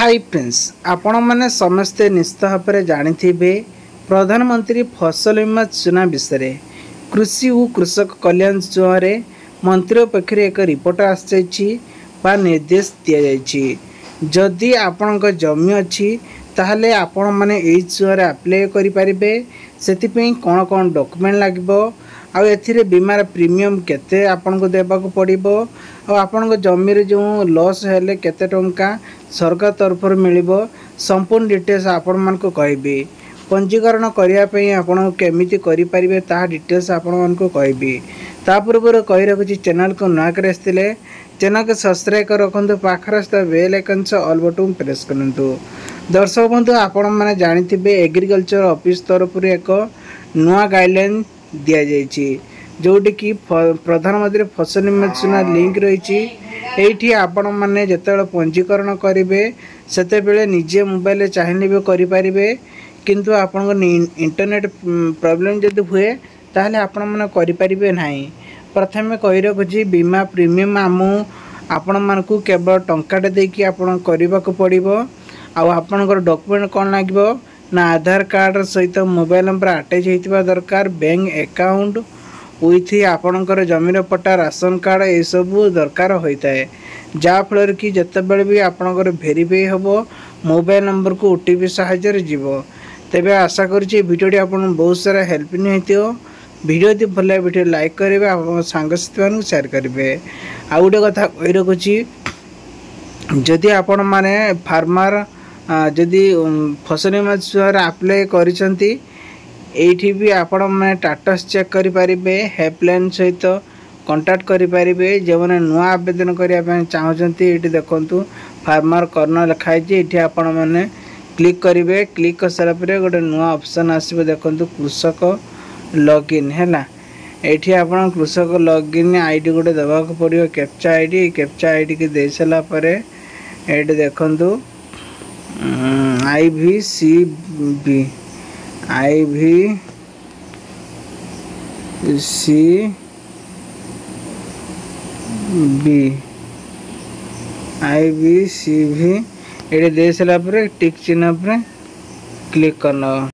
Hi friends आपण मैंने समस्ते निश्चित भाव में जानी प्रधानमंत्री फसल बीमा योजना विषय कृषि और कृषक कल्याण योजना मंत्री पक्ष एक रिपोर्ट आसी निर्देश दि जदि आपण जमी अच्छी ताहले आपण मैंने योजना अप्लाई करें से कौन कौन डॉक्यूमेंट लगे आउ एथिरे बीमार प्रीमियम केते आपन को देबाक पड़िबो आ आपन जमी रे जो लॉस हेले केते टंका सरकार तरफ मिलिबो संपूर्ण डिटेल्स आपण मन को कहबी पंजीकरण करिया पई आपण केमिति करि परिबे ता डिटेल्स आपण मन को कहबी ता पूर्व कहि रखुची चैनल को ना करे आस्तिले चैनल को सब्सक्राइब कर रखंतु पाखर स्थ बेल आइकन से ऑल बटन प्रेस करंतु। दर्शक बंधु आपण माने जानिथिबे एग्रीकल्चर ऑफिस तरफ एक नुआ गाइडलाइन दिया जाइए जोटी कि प्रधानमंत्री फसल बीमा योजना लिंक रही आपण मैंने जिते पंजीकरण करेंगे से निजे मोबाइल चाहिए भी करें किंतु आपण इंटरनेट प्रॉब्लम जब हुए ताहले आपण मैंने करें ना। प्रथम कही रखुची बीमा प्रीमियम आम आपण मानक केवल टंकाटे देकी आपण करने को पड़ो आपणकर डॉक्यूमेंट कौन लगे ना आधार कार्ड सहित मोबाइल नंबर अटैच होता दरकार बैंक अकाउंट विथ आपणकर जमीन पट्टा राशन कार्ड ये सब दरकार होता है जहाँफल कि जितेबाला भी आपणकर भेरीफाई हम मोबाइल नंबर को ओटीपी साहाय्य जीव तेबे आशा करुँचे भिडियोटी आपन बहुत सारा हेल्पिंग होती भिडियो भल लगे भिडियो लाइक करेंगे आप सांगसाथी मानक शेयर करेंगे। आउ गोटे कथा कही रखुची जदि आपण माने फार्मर जदि फसल बीमा योजना अप्लाई करिसेंती एठी भी आपण माने स्टेटस चेक करि परिबे हेल्पलाइन सहित कांटेक्ट करि परिबे जे माने नुआ आवेदन करिया पय चाहउचंती एठी देखंतु फार्मर कॉर्नर लिखाइ जे एठी आपण माने क्लिक करिवे क्लिक कर सारा परे गोटे नुआ ऑप्शन आसीबे देखंतु कृषक लॉगिन हैला एठी आपण कृषक लॉगिन आईडी गोटे देबा को पड़ियो कैप्चा आईडी के दे सला परे एठी देखंतु IVCB ये दे सारा टिक चिन्ह पर क्लिक करना।